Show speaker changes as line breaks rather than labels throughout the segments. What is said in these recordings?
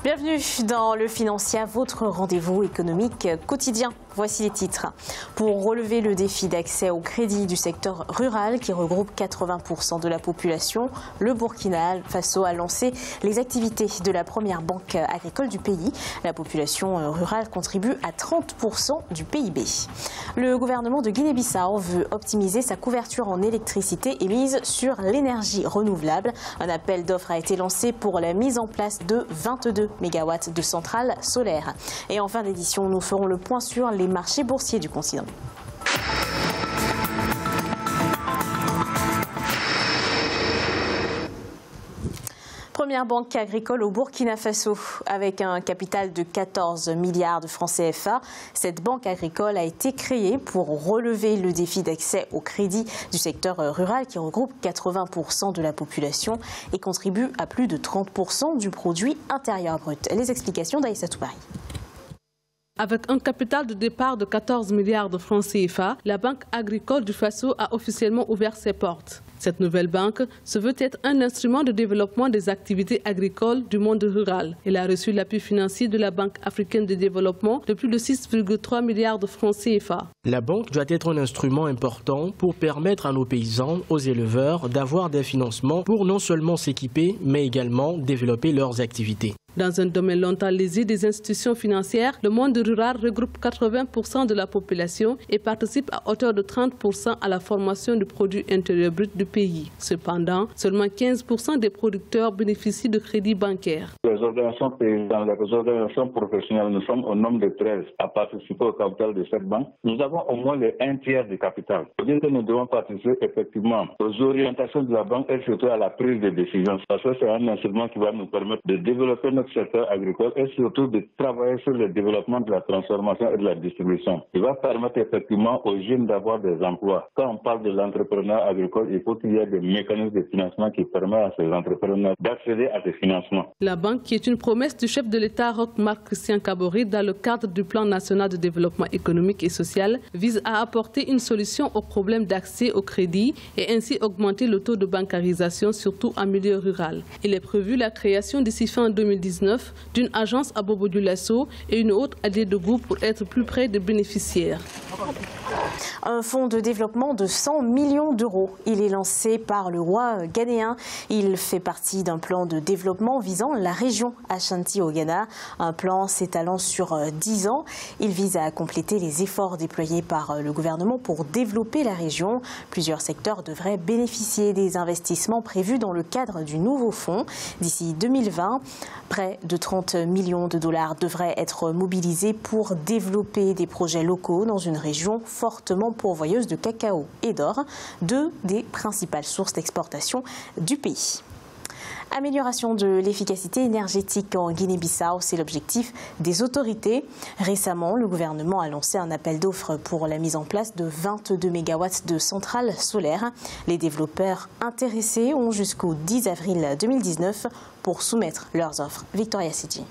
Bienvenue dans Le Financier, votre rendez-vous économique quotidien. Voici les titres. Pour relever le défi d'accès au crédit du secteur rural qui regroupe 80% de la population, le Burkina Faso a lancé les activités de la première banque agricole du pays. La population rurale contribue à 30% du PIB. Le gouvernement de Guinée-Bissau veut optimiser sa couverture en électricité et mise sur l'énergie renouvelable. Un appel d'offres a été lancé pour la mise en place de 22 MW de centrales solaires. Et en fin d'édition, nous ferons le point sur les marchés boursiers du continent. Première banque agricole au Burkina Faso avec un capital de 14 milliards de francs CFA. Cette banque agricole a été créée pour relever le défi d'accès au crédit du secteur rural qui regroupe 80% de la population et contribue à plus de 30% du produit intérieur brut. Les explications d'Aïssa Toubari.
Avec un capital de départ de 14 milliards de francs CFA, la Banque agricole du Faso a officiellement ouvert ses portes. Cette nouvelle banque se veut être un instrument de développement des activités agricoles du monde rural. Elle a reçu l'appui financier de la Banque africaine de développement de plus de 6,3 milliards de francs CFA.
La banque doit être un instrument important pour permettre à nos paysans, aux éleveurs, d'avoir des financements pour non seulement s'équiper, mais également développer leurs activités.
Dans un domaine longtemps lésé des institutions financières, le monde rural regroupe 80% de la population et participe à hauteur de 30% à la formation du produit intérieur brut du pays. Cependant, seulement 15% des producteurs bénéficient de crédits bancaires.
Les organisations paysannes, les organisations professionnelles, nous sommes au nombre de 13 à participer au capital de cette banque. Nous avons au moins le 1/3 du capital. C'est-à-dire que nous devons participer effectivement aux orientations de la banque et surtout à la prise de décision. Parce que c'est un instrument qui va nous permettre de développer notre secteur agricole et surtout de travailler sur le développement de la transformation et de la distribution. Il va permettre effectivement aux jeunes d'avoir des emplois. Quand on parle de l'entrepreneur agricole, il faut qu'il y ait des mécanismes de financement qui permettent à ces entrepreneurs d'accéder à ces financements.
La banque, qui est une promesse du chef de l'État Roch-Marc Christian Kaboré dans le cadre du plan national de développement économique et social, vise à apporter une solution au problème d'accès au crédit et ainsi augmenter le taux de bancarisation, surtout en milieu rural. Il est prévu la création d'ici fin 2019 d'une agence à Bobo-Dioulasso et une autre à Dédougou pour être plus près des bénéficiaires.
Un fonds de développement de 100 millions d'euros. Il est lancé par le roi ghanéen. Il fait partie d'un plan de développement visant la région Ashanti au Ghana. Un plan s'étalant sur 10 ans. Il vise à compléter les efforts déployés par le gouvernement pour développer la région. Plusieurs secteurs devraient bénéficier des investissements prévus dans le cadre du nouveau fonds. D'ici 2020, près de 30 millions de dollars devraient être mobilisés pour développer des projets locaux dans une région fortement pourvoyeuse de cacao et d'or, deux des principales sources d'exportation du pays. Amélioration de l'efficacité énergétique en Guinée-Bissau, c'est l'objectif des autorités. Récemment, le gouvernement a lancé un appel d'offres pour la mise en place de 22 MW de centrales solaires. Les développeurs intéressés ont jusqu'au 10 avril 2019 pour soumettre leurs offres. Victoria City.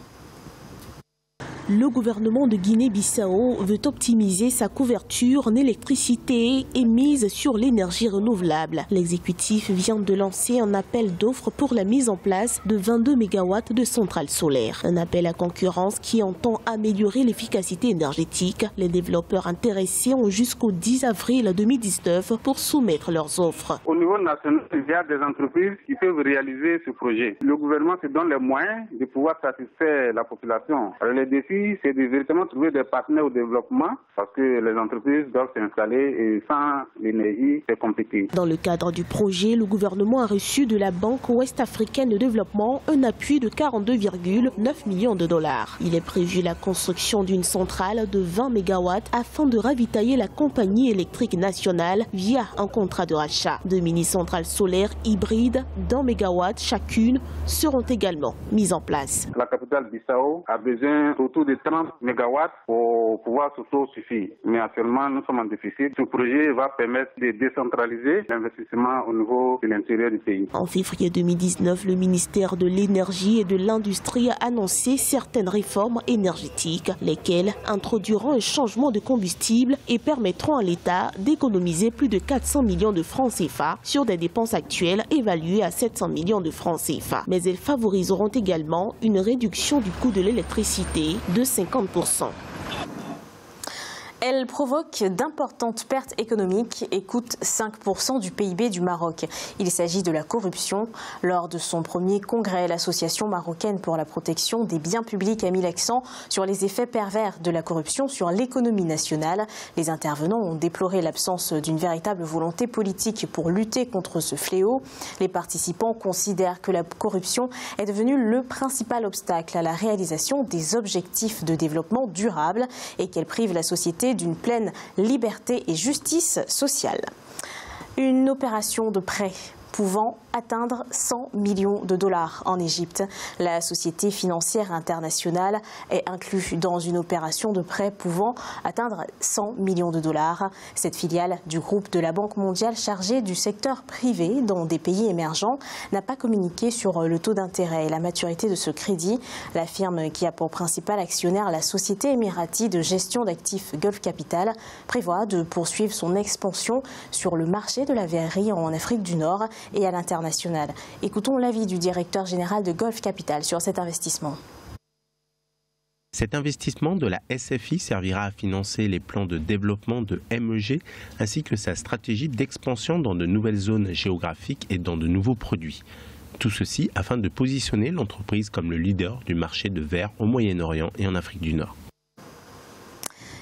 Le gouvernement de Guinée-Bissau veut optimiser sa couverture en électricité et mise sur l'énergie renouvelable. L'exécutif vient de lancer un appel d'offres pour la mise en place de 22 MW de centrales solaires. Un appel à concurrence qui entend améliorer l'efficacité énergétique. Les développeurs intéressés ont jusqu'au 10 avril 2019 pour soumettre leurs offres.
Au niveau national, il y a des entreprises qui peuvent réaliser ce projet. Le gouvernement se donne les moyens de pouvoir satisfaire la population. Alors, les défis, c'est de véritablement trouver des partenaires au développement parce que les entreprises doivent s'installer et sans l'énergie, c'est compliqué.
Dans le cadre du projet, le gouvernement a reçu de la Banque ouest-africaine de développement un appui de 42,9 millions de dollars. Il est prévu la construction d'une centrale de 20 MW afin de ravitailler la compagnie électrique nationale via un contrat de rachat. Deux mini-centrales solaires hybrides d'1 MW chacune seront également mises en place.
La capitale Bissau a besoin autour de 30 MW pour pouvoir s'autosuffire. Mais actuellement, nous sommes en déficit. Ce projet va permettre de décentraliser l'investissement au niveau de l'intérieur du pays.
En février 2019, le ministère de l'Énergie et de l'Industrie a annoncé certaines réformes énergétiques, lesquelles introduiront un changement de combustible et permettront à l'État d'économiser plus de 400 millions de francs CFA sur des dépenses actuelles évaluées à 700 millions de francs CFA. Mais elles favoriseront également une réduction du coût de l'électricité de 50%.
Elle provoque d'importantes pertes économiques et coûte 5% du PIB du Maroc. Il s'agit de la corruption. Lors de son premier congrès, l'association marocaine pour la protection des biens publics a mis l'accent sur les effets pervers de la corruption sur l'économie nationale. Les intervenants ont déploré l'absence d'une véritable volonté politique pour lutter contre ce fléau. Les participants considèrent que la corruption est devenue le principal obstacle à la réalisation des objectifs de développement durable et qu'elle prive la société d'une pleine liberté et justice sociale. Une opération de prêt pouvant atteindre 100 millions de dollars en Égypte. La société financière internationale est inclue dans une opération de prêt pouvant atteindre 100 millions de dollars. Cette filiale du groupe de la Banque mondiale chargée du secteur privé dans des pays émergents n'a pas communiqué sur le taux d'intérêt et la maturité de ce crédit. La firme, qui a pour principal actionnaire la société émiratie de gestion d'actifs Gulf Capital, prévoit de poursuivre son expansion sur le marché de la verrerie en Afrique du Nord et à l'international. Écoutons l'avis du directeur général de Gulf Capital sur cet investissement.
Cet investissement de la SFI servira à financer les plans de développement de MEG ainsi que sa stratégie d'expansion dans de nouvelles zones géographiques et dans de nouveaux produits. Tout ceci afin de positionner l'entreprise comme le leader du marché de verre au Moyen-Orient et en Afrique du Nord.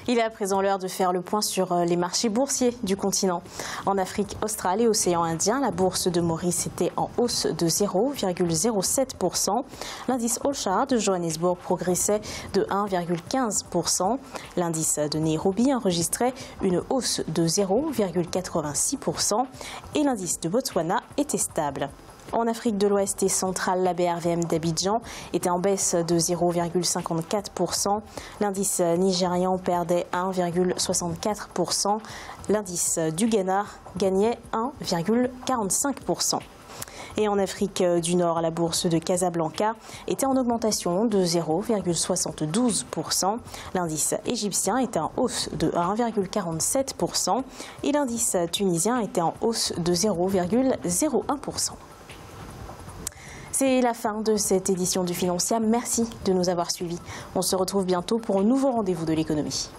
Il est à présent l'heure de faire le point sur les marchés boursiers du continent. En Afrique australe et océan Indien, la bourse de Maurice était en hausse de 0,07%. L'indice All-Share de Johannesburg progressait de 1,15%. L'indice de Nairobi enregistrait une hausse de 0,86% et l'indice de Botswana était stable. En Afrique de l'Ouest et centrale, la BRVM d'Abidjan était en baisse de 0,54%. L'indice nigérian perdait 1,64%. L'indice du Ghana gagnait 1,45%. Et en Afrique du Nord, la bourse de Casablanca était en augmentation de 0,72%. L'indice égyptien était en hausse de 1,47% et l'indice tunisien était en hausse de 0,01%. C'est la fin de cette édition du Financiam. Merci de nous avoir suivis. On se retrouve bientôt pour un nouveau rendez-vous de l'économie.